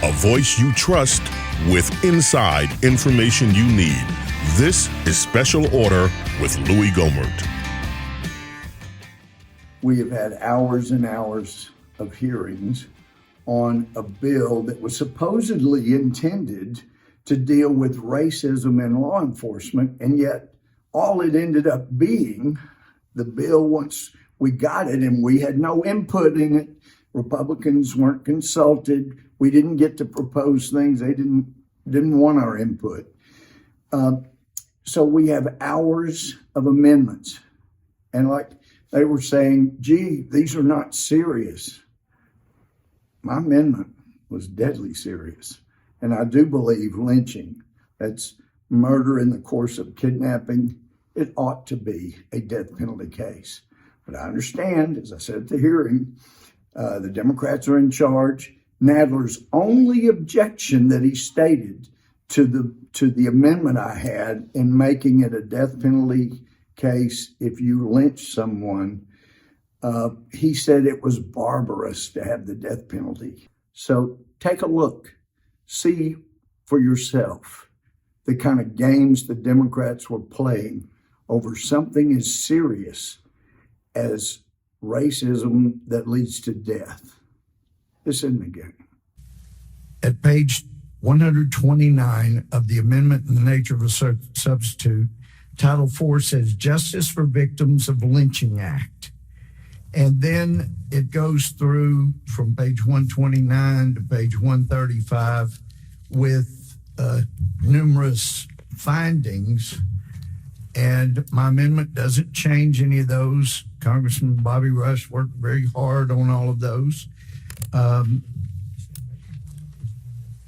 A voice you trust with inside information you need. This is Special Order with Louie Gohmert. We have had hours and hours of hearings on a bill that was supposedly intended to deal with racism in law enforcement, and yet all it ended up being, the bill, once we got it, and we had no input in it. Republicans weren't consulted. We didn't get to propose things. They didn't want our input. So we have hours of amendments. And like they were saying, gee, these are not serious. My amendment was deadly serious. And I do believe lynching, that's murder in the course of kidnapping, it ought to be a death penalty case. But I understand, as I said at the hearing, the Democrats are in charge. Nadler's only objection that he stated to the amendment I had in making it a death penalty case if you lynch someone, he said it was barbarous to have the death penalty. So take a look, see for yourself the kind of games the Democrats were playing over something as serious as racism that leads to death. This isn't a game. At page 129 of the amendment in the nature of a substitute, Title IV says Justice for Victims of Lynching Act. And then it goes through from page 129 to page 135 with numerous findings. And my amendment doesn't change any of those. Congressman Bobby Rush worked very hard on all of those.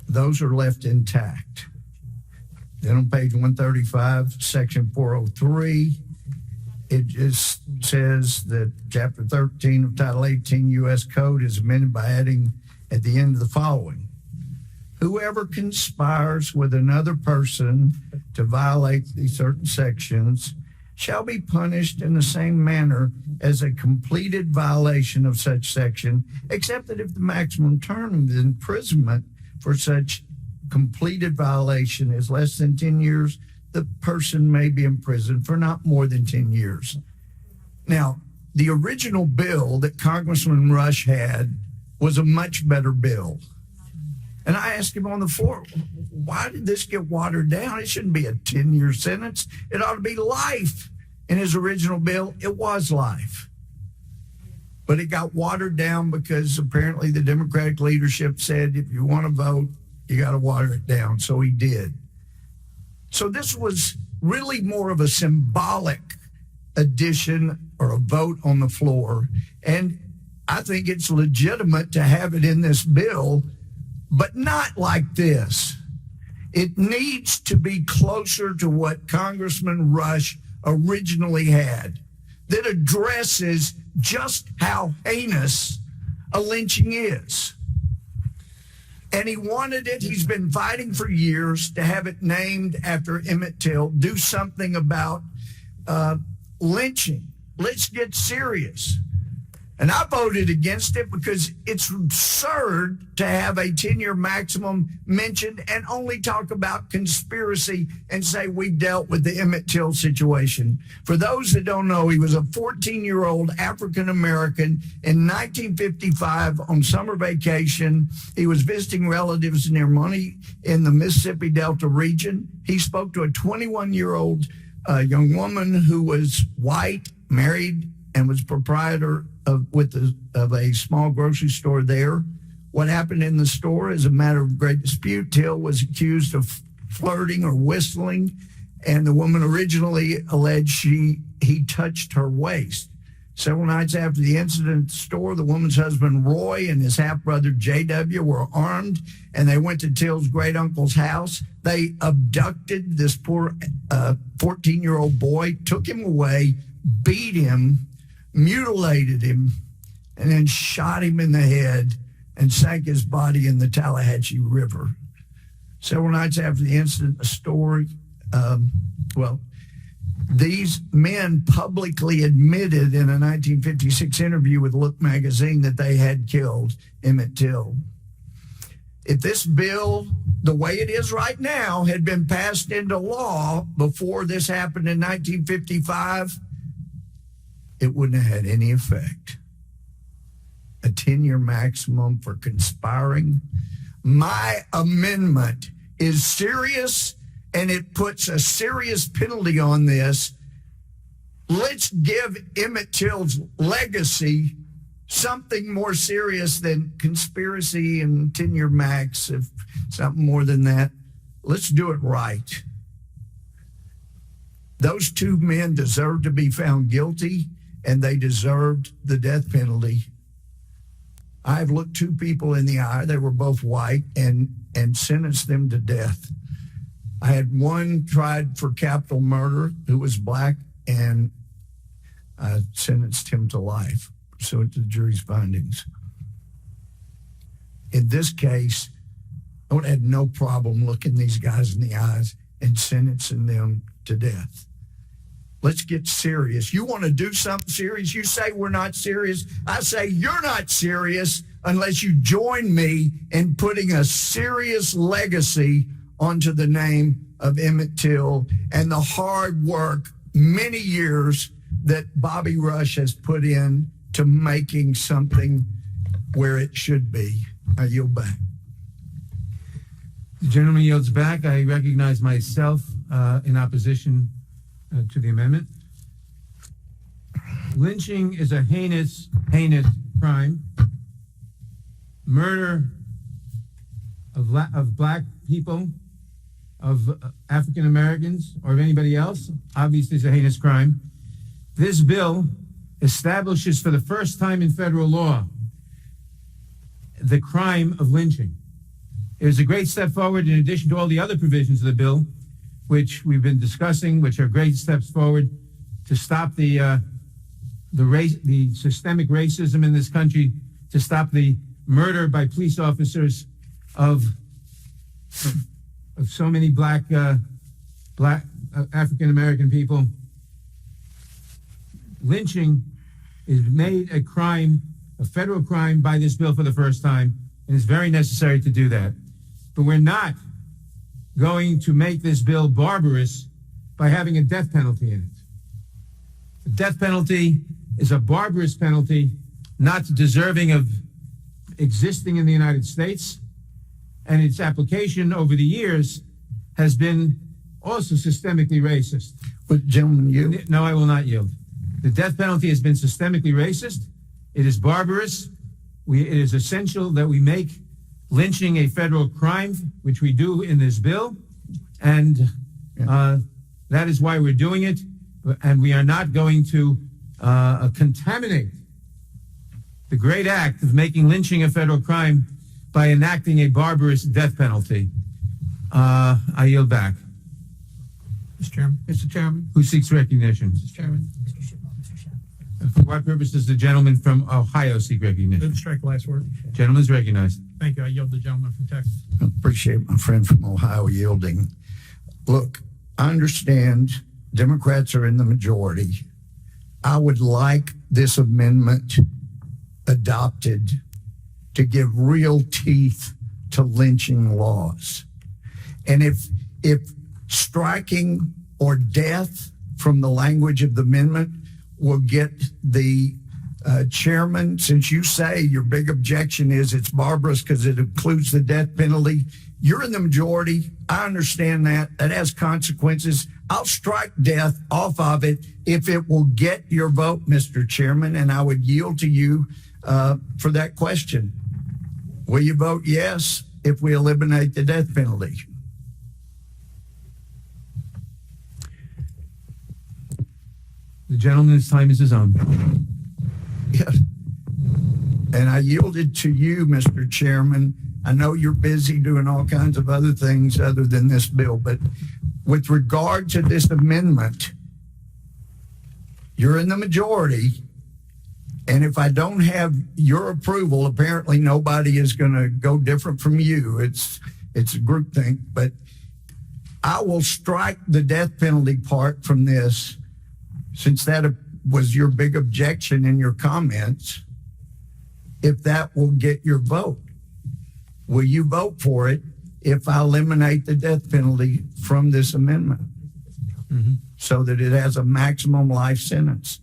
Those are left intact. Then on page 135, section 403, it just says that chapter 13 of Title 18 U.S. Code is amended by adding at the end of the following: whoever conspires with another person to violate these certain sections shall be punished in the same manner as a completed violation of such section, except that if the maximum term of imprisonment for such completed violation is less than 10 years, the person may be imprisoned for not more than 10 years. Now, the original bill that Congressman Rush had was a much better bill. And I asked him on the floor, why did this get watered down? It shouldn't be a 10-year sentence. It ought to be life. In his original bill, it was life. But it got watered down because apparently the Democratic leadership said, if you want to vote, you got to water it down. So he did. So this was really more of a symbolic addition or a vote on the floor. And I think it's legitimate to have it in this bill, but not like this. It needs to be closer to what Congressman Rush originally had, that addresses just how heinous a lynching is. And he wanted it. He's been fighting for years to have it named after Emmett Till, do something about lynching. Let's get serious. And I voted against it because it's absurd to have a 10-year maximum mentioned and only talk about conspiracy and say we dealt with the Emmett Till situation. For those that don't know, he was a 14-year-old African-American in 1955 on summer vacation. He was visiting relatives near Money in the Mississippi Delta region. He spoke to a 21-year-old young woman who was white, married, and was proprietor of a small grocery store there. What happened in the store is a matter of great dispute. Till was accused of flirting or whistling, and the woman originally alleged he touched her waist. Several nights after the incident at the store, the woman's husband Roy and his half-brother J.W. were armed, and they went to Till's great-uncle's house. They abducted this poor 14-year-old boy, took him away, beat him, mutilated him, and then shot him in the head and sank his body in the Tallahatchie River. Several nights after the incident in the store, these men publicly admitted in a 1956 interview with Look magazine that they had killed Emmett Till. If this bill, the way it is right now, had been passed into law before this happened in 1955, it wouldn't have had any effect. A 10-year maximum for conspiring. My amendment is serious, and it puts a serious penalty on this. Let's give Emmett Till's legacy something more serious than conspiracy and 10-year max, if something more than that. Let's do it right. Those two men deserve to be found guilty, and they deserved the death penalty. I've looked two people in the eye, they were both white, and sentenced them to death. I had one tried for capital murder who was black, and I sentenced him to life pursuant to the jury's findings. In this case, I would have had no problem looking these guys in the eyes and sentencing them to death. Let's get serious. You want to do something serious? You say we're not serious. I say you're not serious unless you join me in putting a serious legacy onto the name of Emmett Till and the hard work, many years, that Bobby Rush has put in to making something where it should be. I yield back. The gentleman yields back. I recognize myself in opposition to the amendment. Lynching is a heinous, heinous crime. Murder of black people, of African Americans, or of anybody else, obviously is a heinous crime. This bill establishes for the first time in federal law the crime of lynching. It is a great step forward in addition to all the other provisions of the bill, which we've been discussing, which are great steps forward to stop the systemic racism in this country, to stop the murder by police officers of so many black African American people. Lynching is made a crime, a federal crime, by this bill for the first time, and it's very necessary to do that. But we're not going to make this bill barbarous by having a death penalty in it. The death penalty is a barbarous penalty, not deserving of existing in the United States, and its application over the years has been also systemically racist. But gentlemen, you... No, I will not yield. The death penalty has been systemically racist. It is barbarous. It is essential that we make lynching a federal crime, which we do in this bill, and that is why we're doing it. And we are not going to contaminate the great act of making lynching a federal crime by enacting a barbarous death penalty. I yield back. Mr. Chairman. Mr. Chairman. Who seeks recognition? Mr. Chairman. For what purpose does the gentleman from Ohio seek recognition? Move to strike the last word. Gentleman's recognized. Thank you. I yield to the gentleman from Texas. I appreciate my friend from Ohio yielding. Look, I understand Democrats are in the majority. I would like this amendment adopted to give real teeth to lynching laws. And if striking or death from the language of the amendment will get the chairman, since you say your big objection is it's barbarous because it includes the death penalty, you're in the majority. I understand that. That has consequences. I'll strike death off of it if it will get your vote, Mr. Chairman, and I would yield to you for that question. Will you vote yes if we eliminate the death penalty? The gentleman's time is his own. Yes. And I yielded to you, Mr. Chairman. I know you're busy doing all kinds of other things other than this bill, but with regard to this amendment, you're in the majority. And if I don't have your approval, apparently nobody is going to go different from you. It's a groupthink, but I will strike the death penalty part from this, since that was your big objection in your comments, if that will get your vote. will you vote for it if I eliminate the death penalty from this amendment so that it has a maximum life sentence?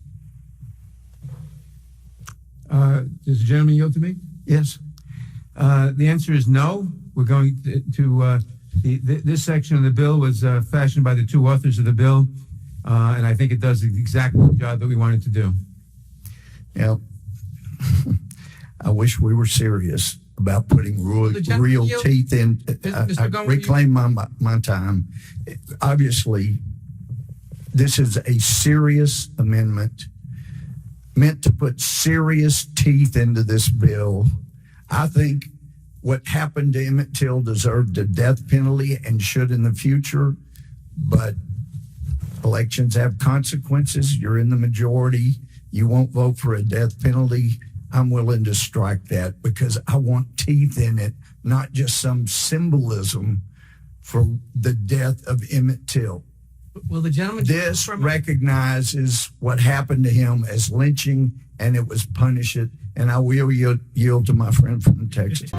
Does the gentleman yield to me? Yes. The answer is no. We're going to this section of the bill was fashioned by the two authors of the bill, and I think it does exactly the job that we wanted to do. Yeah. I wish we were serious about putting real teeth in. I reclaim my time. Obviously, this is a serious amendment meant to put serious teeth into this bill. I think what happened to Emmett Till deserved a death penalty and should in the future, but elections have consequences. You're in the majority. You won't vote for a death penalty. I'm willing to strike that because I want teeth in it, not just some symbolism for the death of Emmett Till. Will the gentleman? This recognizes what happened to him as lynching, and it was punished. And I will yield to my friend from Texas.